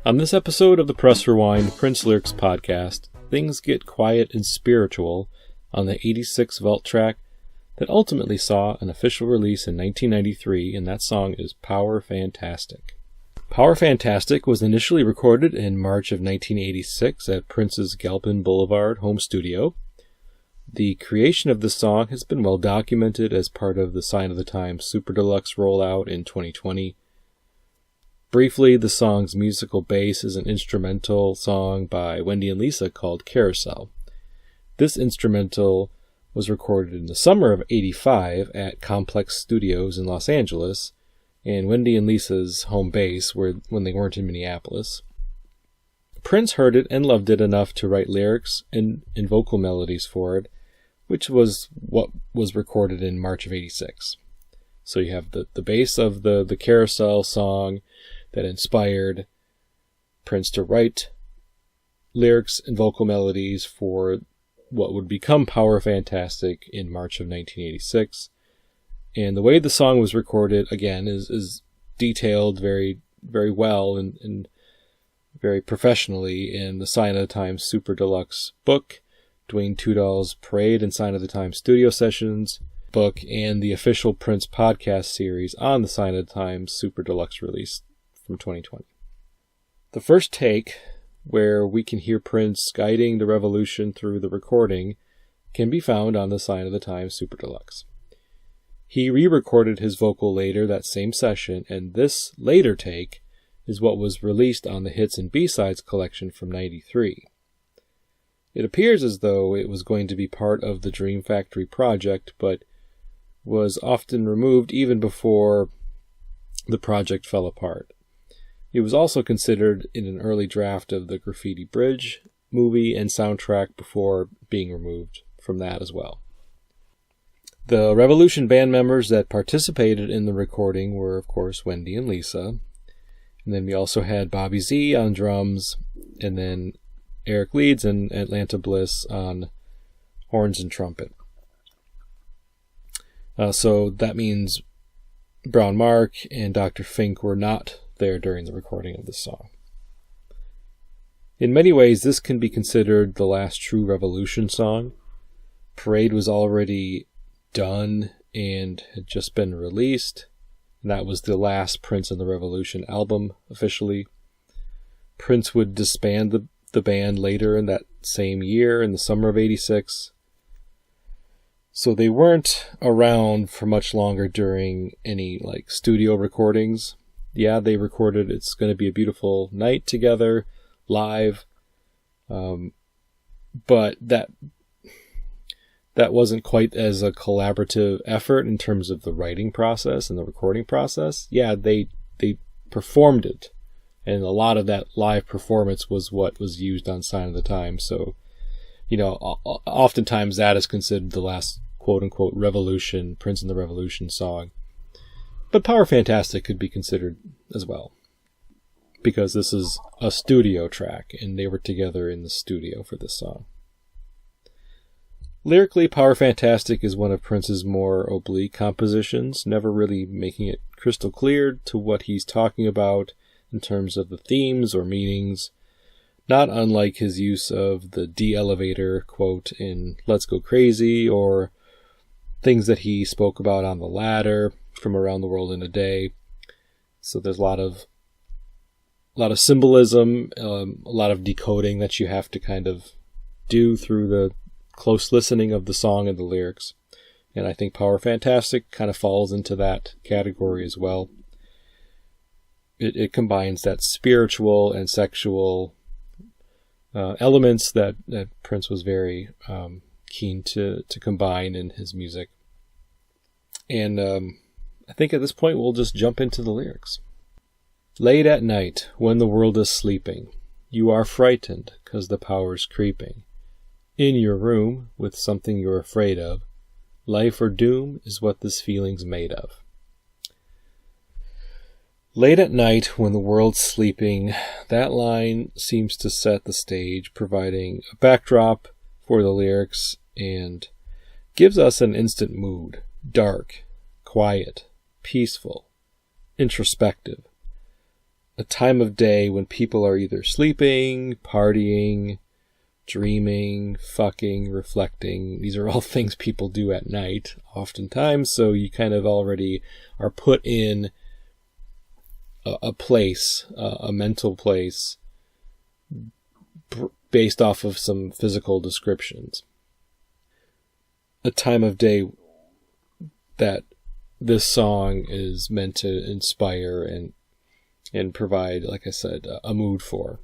On this episode of the Press Rewind Prince Lyrics podcast, things get quiet and spiritual on the 86 vault track that ultimately saw an official release in 1993, and that song is Power Fantastic. Power Fantastic was initially recorded in March of 1986 at Prince's Galpin Boulevard home studio. The creation of this song has been well documented as part of the Sign of the Times Super Deluxe rollout in 2020. Briefly, the song's musical base is an instrumental song by Wendy and Lisa called Carousel. This instrumental was recorded in the summer of '85 at Complex Studios in Los Angeles, and Wendy and Lisa's home base when they weren't in Minneapolis. Prince heard it and loved it enough to write lyrics and vocal melodies for it, which was what was recorded in March of '86. So you have the base of the Carousel song that inspired Prince to write lyrics and vocal melodies for what would become Power Fantastic in March of 1986. And the way the song was recorded, again, is detailed very, very well and very professionally in the Sign of the Times Super Deluxe book, Dwayne Tudall's Parade and Sign of the Times studio sessions book, and the official Prince podcast series on the Sign of the Times Super Deluxe release from 2020. The first take, where we can hear Prince guiding the revolution through the recording, can be found on the Sign of the Times Super Deluxe. He re-recorded his vocal later that same session, and this later take is what was released on the Hits and B-Sides collection from '93. It appears as though it was going to be part of the Dream Factory project, but was often removed even before the project fell apart. It was also considered in an early draft of the Graffiti Bridge movie and soundtrack before being removed from that as well. The Revolution band members that participated in the recording were, of course, Wendy and Lisa. And then we also had Bobby Z on drums, and then Eric Leeds and Atlanta Bliss on horns and trumpet. So that means Brown Mark and Dr. Fink were not there during the recording of this song. In many ways, this can be considered the last true Revolution song. Parade was already done and had just been released, and that was the last Prince and the Revolution album officially. Prince would disband the band later in that same year, in the summer of '86. So they weren't around for much longer during any studio recordings. Yeah, they recorded It's Gonna Be a Beautiful Night together, live, but that wasn't quite as a collaborative effort in terms of the writing process and the recording process. Yeah, they performed it, and a lot of that live performance was what was used on Sign of the Times. So, oftentimes that is considered the last quote-unquote Revolution, Prince and the Revolution song. But Power Fantastic could be considered as well, because this is a studio track, and they were together in the studio for this song. Lyrically, Power Fantastic is one of Prince's more oblique compositions, never really making it crystal clear to what he's talking about in terms of the themes or meanings, not unlike his use of the de-elevator quote in Let's Go Crazy, or things that he spoke about on The Ladder from Around the World in a Day. So there's a lot of symbolism, a lot of decoding that you have to kind of do through the close listening of the song and the lyrics. And I think Power Fantastic kind of falls into that category as well. It combines that spiritual and sexual elements that Prince was very keen to combine in his music. And I think at this point we'll just jump into the lyrics. Late at night, when the world is sleeping, You are frightened, 'cause the power's creeping. In your room, with something you're afraid of. Life or doom is what this feeling's made of. Late at night, when the world's sleeping, that line seems to set the stage, providing a backdrop for the lyrics and gives us an instant mood. Dark, quiet, peaceful, introspective. A time of day when people are either sleeping, partying, dreaming, fucking, reflecting. These are all things people do at night, oftentimes, so you kind of already are put in a place, a mental place, based off of some physical descriptions. A time of day that this song is meant to inspire and provide, like I said, a mood for.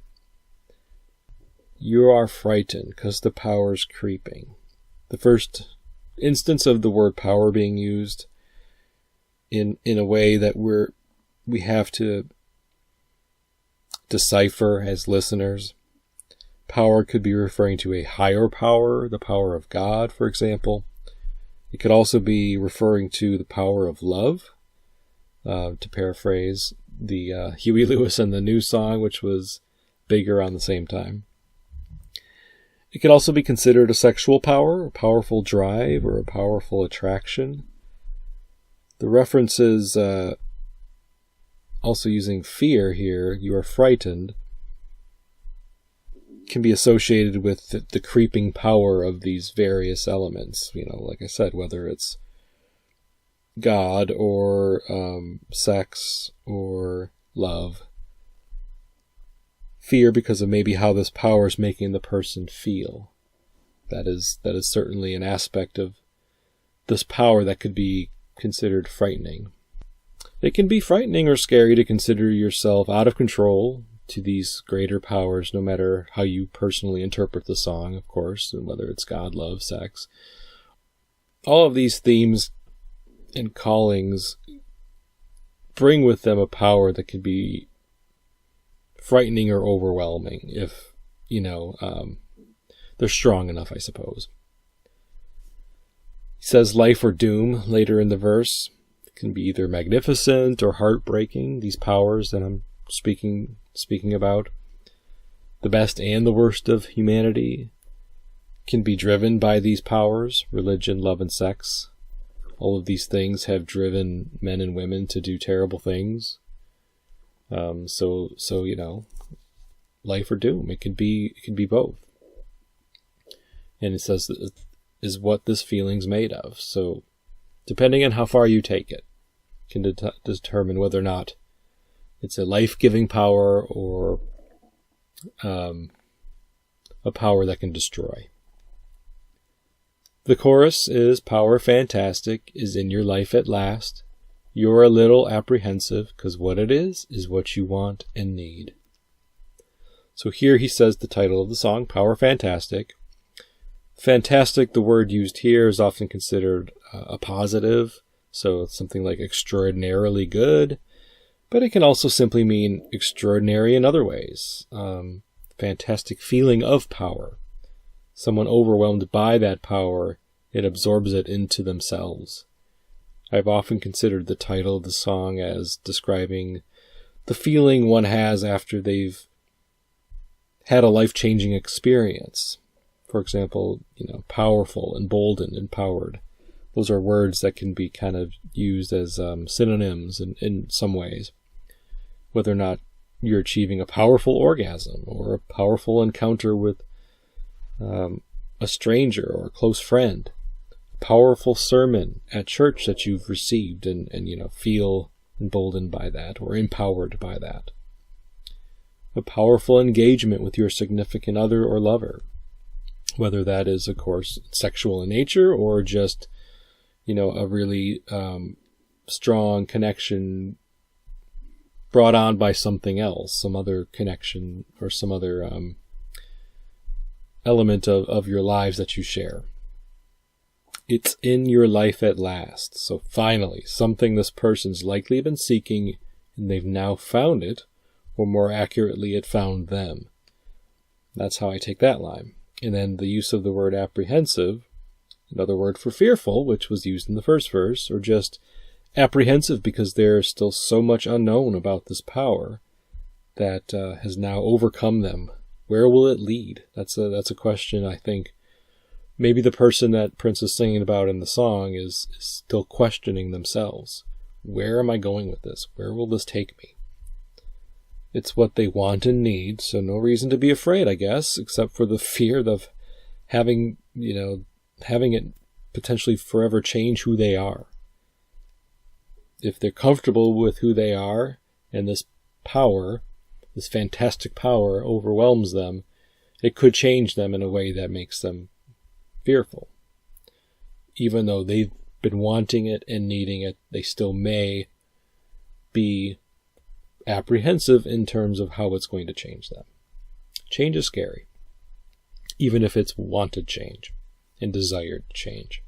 You are frightened, 'cause the power's creeping. The first instance of the word power being used in a way that we have to decipher as listeners. Power could be referring to a higher power, the power of God, for example. It could also be referring to the power of love, to paraphrase the Huey Lewis and the News song, which was big around the same time. It could also be considered a sexual power, a powerful drive, or a powerful attraction. The references also using fear here, you are frightened, can be associated with the creeping power of these various elements. You know, like I said, whether it's God or sex or love. Fear because of maybe how this power is making the person feel. That is certainly an aspect of this power that could be considered frightening. It can be frightening or scary to consider yourself out of control to these greater powers, no matter how you personally interpret the song, of course, and whether it's God, love, sex. All of these themes and callings bring with them a power that can be frightening or overwhelming if, they're strong enough, I suppose. He says life or doom later in the verse. Can be either magnificent or heartbreaking, these powers that I'm speaking about. The best and the worst of humanity can be driven by these powers, religion, love, and sex. All of these things have driven men and women to do terrible things. So life or doom. It can be both. And it says that is what this feeling's made of. So depending on how far you take it, can determine whether or not it's a life-giving power or a power that can destroy. The chorus is, power fantastic is in your life at last. You're a little apprehensive, 'cause what it is what you want and need. So here he says the title of the song, Power Fantastic. Fantastic, the word used here, is often considered a positive, so it's something like extraordinarily good, but it can also simply mean extraordinary in other ways. Fantastic feeling of power. Someone overwhelmed by that power, it absorbs it into themselves. I've often considered the title of the song as describing the feeling one has after they've had a life-changing experience. For example, powerful, emboldened, empowered. Those are words that can be kind of used as synonyms in some ways. Whether or not you're achieving a powerful orgasm or a powerful encounter with a stranger or a close friend. A powerful sermon at church that you've received and feel emboldened by that or empowered by that. A powerful engagement with your significant other or lover. Whether that is, of course, sexual in nature or just a really strong connection brought on by something else, some other connection or some other element of your lives that you share. It's in your life at last. So finally, something this person's likely been seeking and they've now found it, or more accurately, it found them. That's how I take that line. And then the use of the word apprehensive, another word for fearful, which was used in the first verse, or just apprehensive because there's still so much unknown about this power that has now overcome them. Where will it lead? That's a question I think maybe the person that Prince is singing about in the song is still questioning themselves. Where am I going with this? Where will this take me? It's what they want and need, so no reason to be afraid, I guess, except for the fear of having it potentially forever change who they are. If they're comfortable with who they are and this power, this fantastic power overwhelms them, it could change them in a way that makes them fearful. Even though they've been wanting it and needing it, they still may be apprehensive in terms of how it's going to change them. Change is scary, even if it's wanted change and desired change.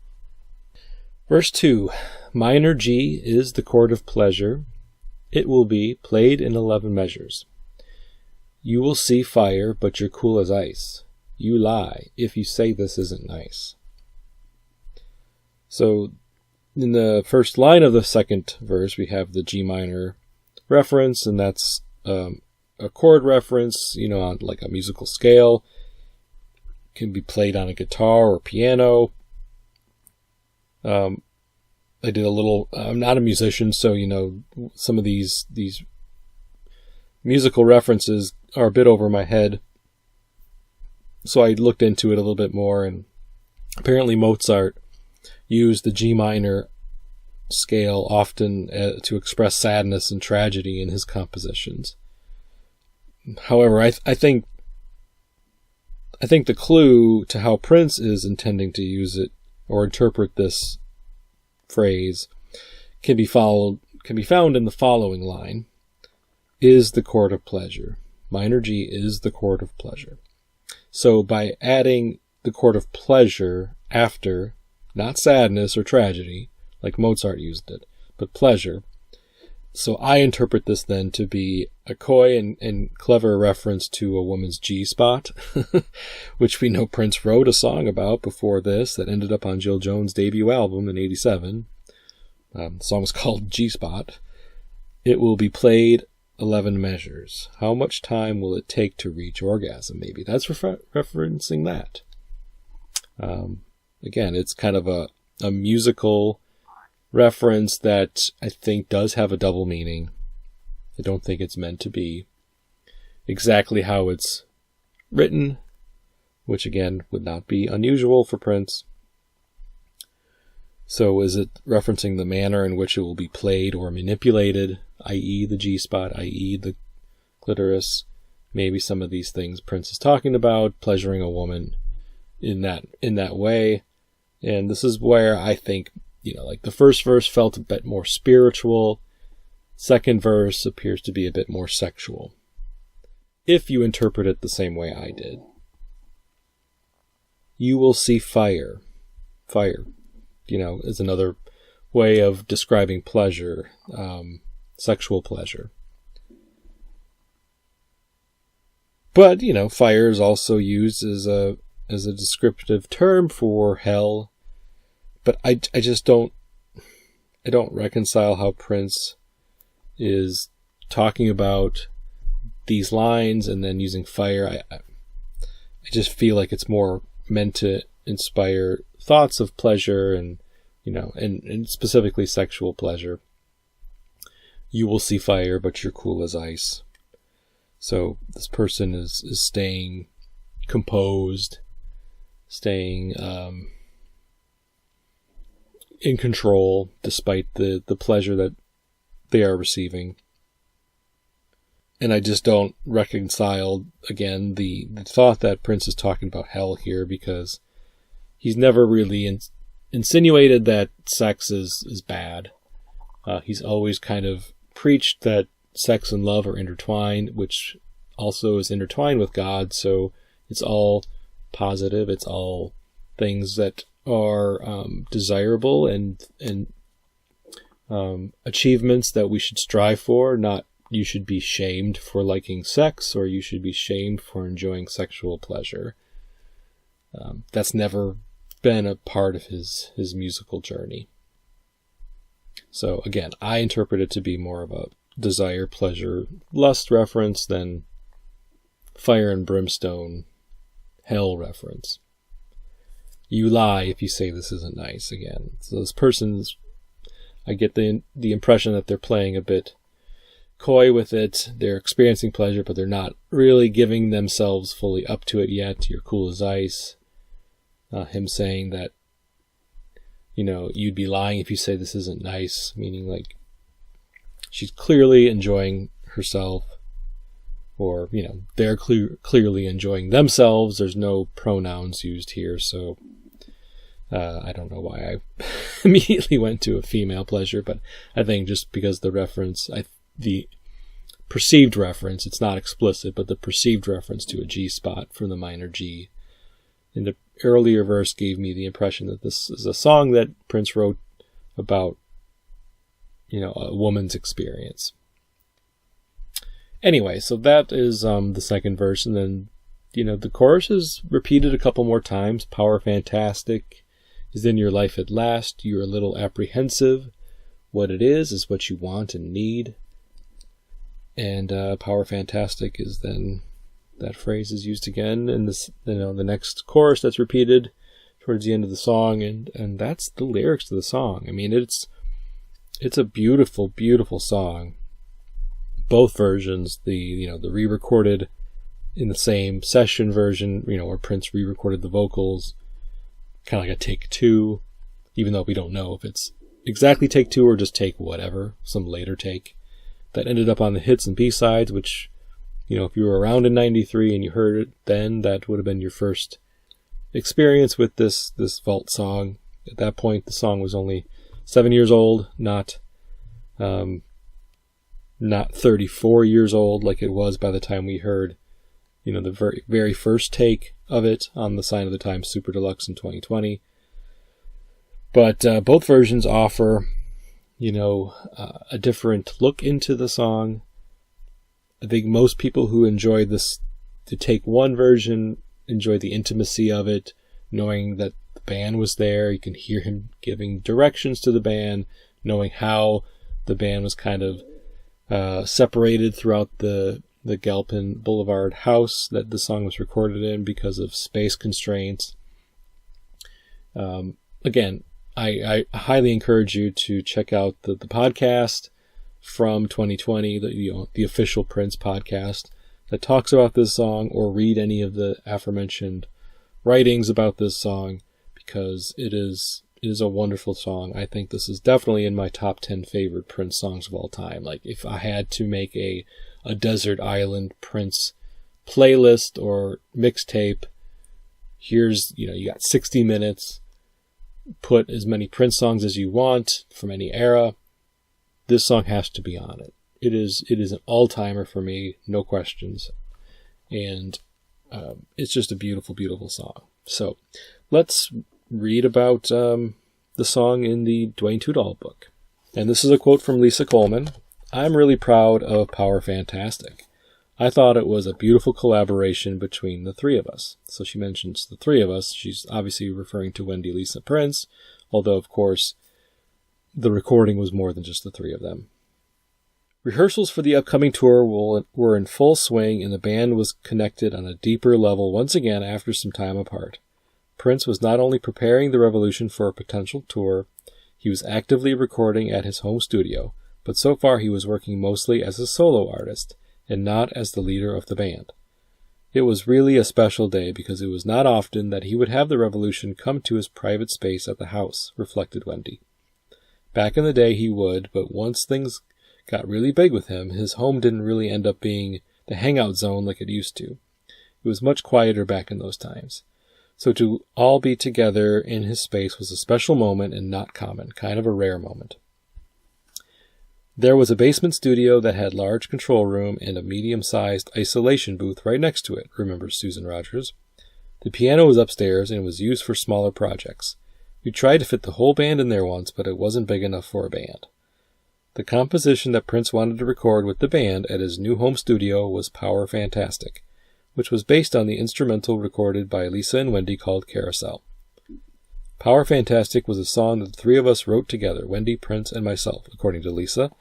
Verse 2, minor G is the chord of pleasure. It will be played in 11 measures. You will see fire, but you're cool as ice. You lie if you say this isn't nice. So in the first line of the second verse, we have the G minor reference, and that's a chord reference, on like a musical scale. It can be played on a guitar or piano. I did a little, I'm not a musician, so, some of these musical references are a bit over my head. So I looked into it a little bit more, and apparently Mozart used the G minor scale often to express sadness and tragedy in his compositions. However, I think the clue to how Prince is intending to use it or interpret this phrase can be found in the following line: is the chord of pleasure. Minor G is the chord of pleasure. So by adding the chord of pleasure after, not sadness or tragedy, like Mozart used it, but pleasure. So I interpret this then to be a coy and clever reference to a woman's G-spot, which we know Prince wrote a song about before this that ended up on Jill Jones' debut album in 1987. The song was called G-spot. It will be played 11 measures. How much time will it take to reach orgasm? Maybe that's referencing that. Again, it's kind of a musical reference that I think does have a double meaning. I don't think it's meant to be exactly how it's written, which again would not be unusual for Prince. So is it referencing the manner in which it will be played or manipulated, i.e. the G-spot, i.e. the clitoris? Maybe some of these things Prince is talking about, pleasuring a woman in that way. And this is where I think, like the first verse felt a bit more spiritual. Second verse appears to be a bit more sexual, if you interpret it the same way I did. You will see fire. Fire, is another way of describing pleasure, sexual pleasure. But, fire is also used as a descriptive term for hell. But I just don't reconcile how Prince is talking about these lines and then using fire. I just feel like it's more meant to inspire thoughts of pleasure and specifically sexual pleasure. You will see fire, but you're cool as ice. So this person is staying composed, staying in control despite the pleasure that they are receiving. And I just don't reconcile, again, the thought that Prince is talking about hell here, because he's never really insinuated that sex is bad. He's always kind of preached that sex and love are intertwined, which also is intertwined with God, so it's all positive, it's all things that are desirable and achievements that we should strive for, not you should be shamed for liking sex, or you should be shamed for enjoying sexual pleasure. That's never been a part of his musical journey. So again, I interpret it to be more of a desire, pleasure, lust reference than fire and brimstone, hell reference. You lie if you say this isn't nice. Again, so those persons, I get the impression that they're playing a bit coy with it. They're experiencing pleasure, but they're not really giving themselves fully up to it yet. You're cool as ice. Him saying that, you'd be lying if you say this isn't nice, meaning like she's clearly enjoying herself, or, they're clearly enjoying themselves. There's no pronouns used here, so I don't know why I immediately went to a female pleasure, but I think just because the reference, the perceived reference, it's not explicit, but the perceived reference to a G spot from the minor G in the earlier verse gave me the impression that this is a song that Prince wrote about, a woman's experience. Anyway, so that is the second verse, and then, the chorus is repeated a couple more times. Power fantastic is in your life at last. You're a little apprehensive. What it is what you want and need. And power fantastic is then, that phrase is used again in this, the next chorus that's repeated towards the end of the song, and that's the lyrics to the song. I mean, it's a beautiful, beautiful song. Both versions, the re-recorded in the same session version, where Prince re-recorded the vocals, kind of like a take two, even though we don't know if it's exactly take two or just take whatever, some later take that ended up on the hits and B-sides, which, if you were around in 93 and you heard it then, that would have been your first experience with this vault song. At that point, the song was only 7 years old, not 34 years old like it was by the time we heard, the very, very first take of it on the Sign of the Times Super Deluxe in 2020. But both versions offer, a different look into the song. I think most people who enjoy this, to take one version, enjoy the intimacy of it, knowing that the band was there. You can hear him giving directions to the band, knowing how the band was kind of separated throughout the Galpin Boulevard house that the song was recorded in because of space constraints. Again, I highly encourage you to check out the podcast from 2020, the official Prince podcast that talks about this song, or read any of the aforementioned writings about this song, because it is a wonderful song. I think this is definitely in my top 10 favorite Prince songs of all time. Like, if I had to make a desert island Prince playlist or mixtape, here's, you got 60 minutes, put as many Prince songs as you want from any era. This song has to be on it. It is an all-timer for me, no questions. And it's just a beautiful, beautiful song. So let's read about the song in the Dwayne Tudall book. And this is a quote from Lisa Coleman. I'm really proud of Power Fantastic. I thought it was a beautiful collaboration between the three of us. So she mentions the three of us. She's obviously referring to Wendy, Lisa, Prince, although, of course, the recording was more than just the three of them. Rehearsals for the upcoming tour were in full swing, and the band was connected on a deeper level once again after some time apart. Prince was not only preparing the Revolution for a potential tour, he was actively recording at his home studio, but so far he was working mostly as a solo artist, and not as the leader of the band. It was really a special day because it was not often that he would have the Revolution come to his private space at the house, reflected Wendy. Back in the day he would, but once things got really big with him, his home didn't really end up being the hangout zone like it used to. It was much quieter back in those times. So to all be together in his space was a special moment and not common, kind of a rare moment. There was a basement studio that had large control room and a medium-sized isolation booth right next to it, remembers Susan Rogers. The piano was upstairs and was used for smaller projects. We tried to fit the whole band in there once, but it wasn't big enough for a band. The composition that Prince wanted to record with the band at his new home studio was Power Fantastic, which was based on the instrumental recorded by Lisa and Wendy called Carousel. Power Fantastic was a song that the three of us wrote together, Wendy, Prince, and myself, according to Lisa,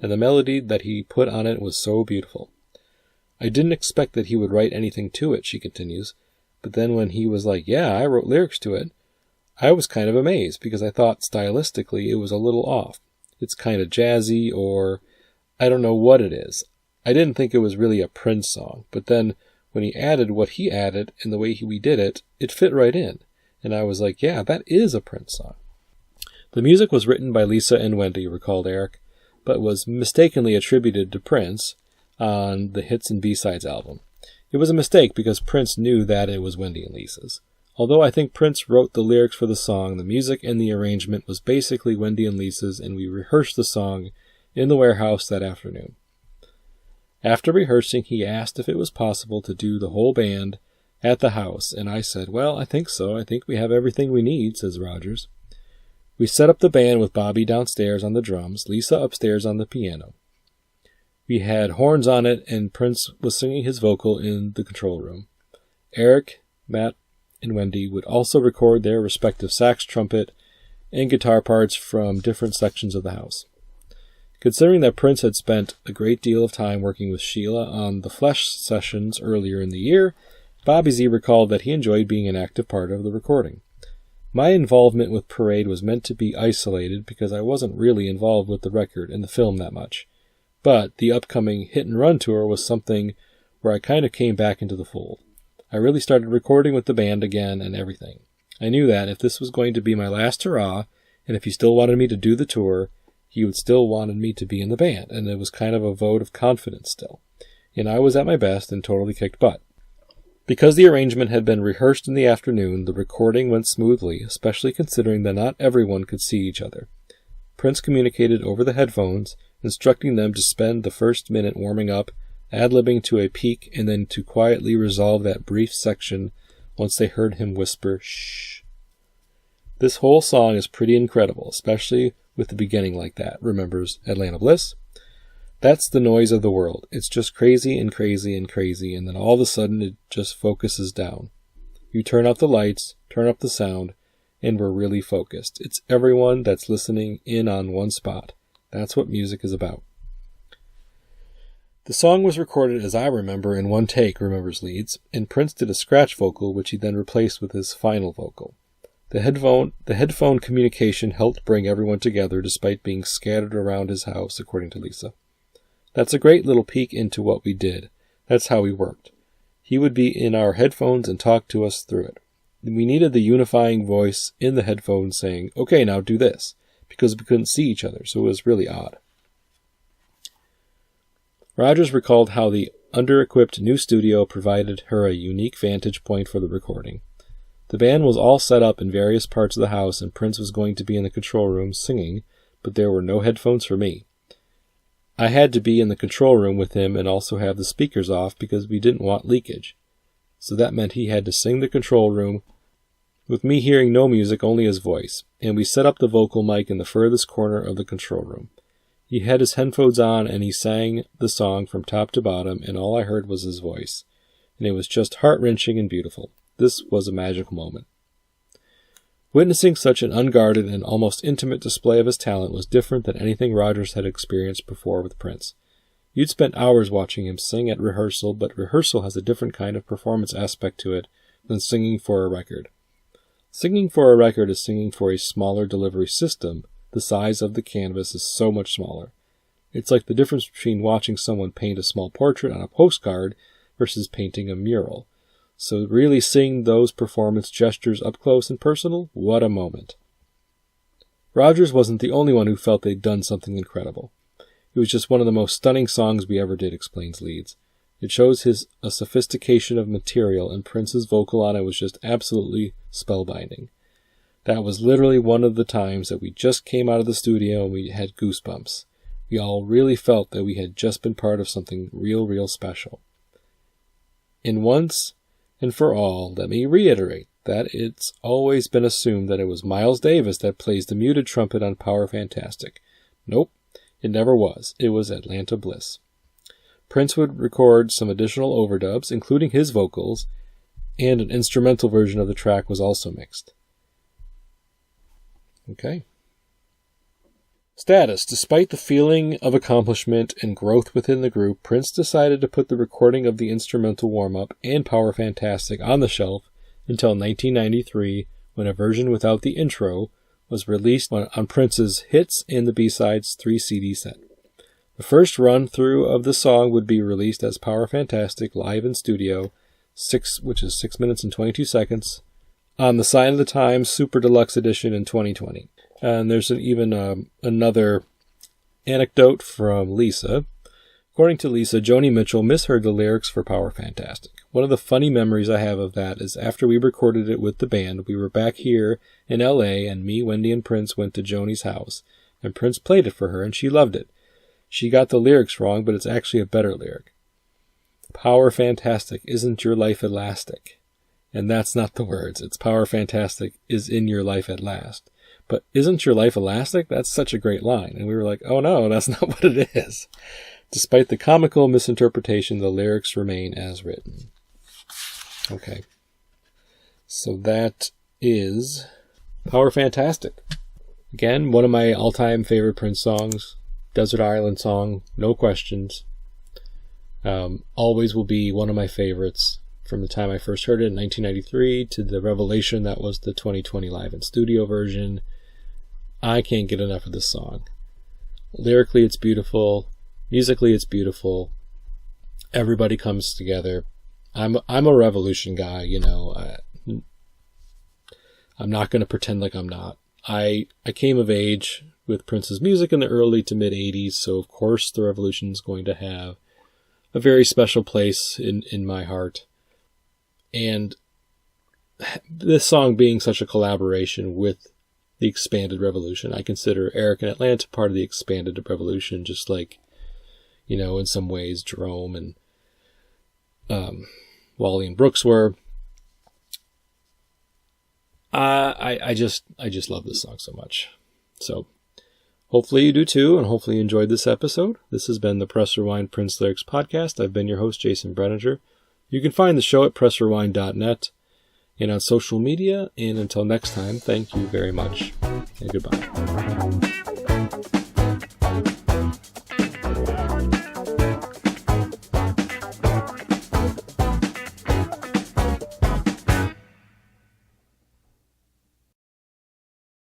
and the melody that he put on it was so beautiful. I didn't expect that he would write anything to it, she continues, but then when he was like, yeah, I wrote lyrics to it, I was kind of amazed because I thought stylistically it was a little off. It's kind of jazzy, or I don't know what it is. I didn't think it was really a Prince song, but then when he added what he added and the way we did it, it fit right in. And I was like, yeah, that is a Prince song. The music was written by Lisa and Wendy, recalled Eric, but was mistakenly attributed to Prince on the Hits and B-Sides album. It was a mistake because Prince knew that it was Wendy and Lisa's. Although I think Prince wrote the lyrics for the song, the music and the arrangement was basically Wendy and Lisa's, and we rehearsed the song in the warehouse that afternoon. After rehearsing, he asked if it was possible to do the whole band at the house, and I said, well, I think so. I think we have everything we need, says Rogers. We set up the band with Bobby downstairs on the drums, Lisa upstairs on the piano. We had horns on it, and Prince was singing his vocal in the control room. Eric, Matt, and Wendy would also record their respective sax, trumpet, and guitar parts from different sections of the house. Considering that Prince had spent a great deal of time working with Sheila on the Flesh sessions earlier in the year, Bobby Z recalled that he enjoyed being an active part of the recording. My involvement with Parade was meant to be isolated because I wasn't really involved with the record and the film that much. But the upcoming Hit and Run tour was something where I kind of came back into the fold. I really started recording with the band again and everything. I knew that if this was going to be my last hurrah, and if he still wanted me to do the tour, he would still wanted me to be in the band, and it was kind of a vote of confidence still. And I was at my best and totally kicked butt. Because the arrangement had been rehearsed in the afternoon, the recording went smoothly, especially considering that not everyone could see each other. Prince communicated over the headphones, instructing them to spend the first minute warming up, ad-libbing to a peak, and then to quietly resolve that brief section once they heard him whisper, shh. This whole song is pretty incredible, especially with the beginning like that, remembers Atlanta Bliss. That's the noise of the world. It's just crazy and crazy and crazy, and then all of a sudden it just focuses down. You turn out the lights, turn up the sound, and we're really focused. It's everyone that's listening in on one spot. That's what music is about. The song was recorded, as I remember, in one take, remembers Leeds, and Prince did a scratch vocal, which he then replaced with his final vocal. The headphone communication helped bring everyone together despite being scattered around his house, according to Lisa. That's a great little peek into what we did. That's how we worked. He would be in our headphones and talk to us through it. We needed the unifying voice in the headphones saying, okay, now do this, because we couldn't see each other, so it was really odd. Rogers recalled how the under-equipped new studio provided her a unique vantage point for the recording. The band was all set up in various parts of the house, and Prince was going to be in the control room singing, but there were no headphones for me. I had to be in the control room with him and also have the speakers off because we didn't want leakage. So that meant he had to sing the control room with me hearing no music, only his voice, and we set up the vocal mic in the furthest corner of the control room. He had his headphones on and he sang the song from top to bottom, and all I heard was his voice. And it was just heart-wrenching and beautiful. This was a magical moment. Witnessing such an unguarded and almost intimate display of his talent was different than anything Rogers had experienced before with Prince. You'd spent hours watching him sing at rehearsal, but rehearsal has a different kind of performance aspect to it than singing for a record. Singing for a record is singing for a smaller delivery system. The size of the canvas is so much smaller. It's like the difference between watching someone paint a small portrait on a postcard versus painting a mural. So really seeing those performance gestures up close and personal, what a moment. Rogers wasn't the only one who felt they'd done something incredible. It was just one of the most stunning songs we ever did, explains Leeds. It shows a sophistication of material, and Prince's vocal on it was just absolutely spellbinding. That was literally one of the times that we just came out of the studio and we had goosebumps. We all really felt that we had just been part of something real special. And once and for all, let me reiterate that it's always been assumed that it was Miles Davis that plays the muted trumpet on Power Fantastic. Nope, It never was. It was Atlanta Bliss. Prince would record some additional overdubs, including his vocals, and an instrumental version of the track was also mixed. Okay. Status. Despite the feeling of accomplishment and growth within the group, Prince decided to put the recording of the instrumental warm-up and Power Fantastic on the shelf until 1993, when a version without the intro was released on Prince's Hits and the B-Sides 3 CD set. The first run-through of the song would be released as Power Fantastic live in studio, which is 6 minutes and 22 seconds, on the Sign of the Times Super Deluxe Edition in 2020. And there's another anecdote from Lisa. According to Lisa, Joni Mitchell misheard the lyrics for Power Fantastic. One of the funny memories I have of that is after we recorded it with the band, we were back here in LA, and me, Wendy, and Prince went to Joni's house, and Prince played it for her, and she loved it. She got the lyrics wrong, but it's actually a better lyric. Power Fantastic, isn't your life elastic? And that's not the words. It's Power Fantastic is in your life at last. But isn't your life elastic? That's such a great line. And we were like, oh no, that's not what it is. Despite the comical misinterpretation, the lyrics remain as written. Okay. So that is Power Fantastic. Again, one of my all-time favorite Prince songs. Desert Island song, no questions. Always will be one of my favorites from the time I first heard it in 1993 to the revelation that was the 2020 live in studio version. I can't get enough of this song. Lyrically, it's beautiful. Musically, it's beautiful. Everybody comes together. I'm a Revolution guy, you know. I'm not going to pretend like I'm not. I came of age with Prince's music in the early to mid 80s, so of course the Revolution is going to have a very special place in my heart. And this song being such a collaboration with the expanded Revolution, I consider Eric and Atlanta part of the expanded Revolution, just like, you know, in some ways Jerome and Wally and Brooks were. I just love this song so much. So hopefully you do too, and hopefully you enjoyed this episode. This has been the Press Rewind Prince Lyrics Podcast. I've been your host, Jason Brenninger. You can find the show at pressrewind.net and on social media. And until next time, thank you very much, and goodbye.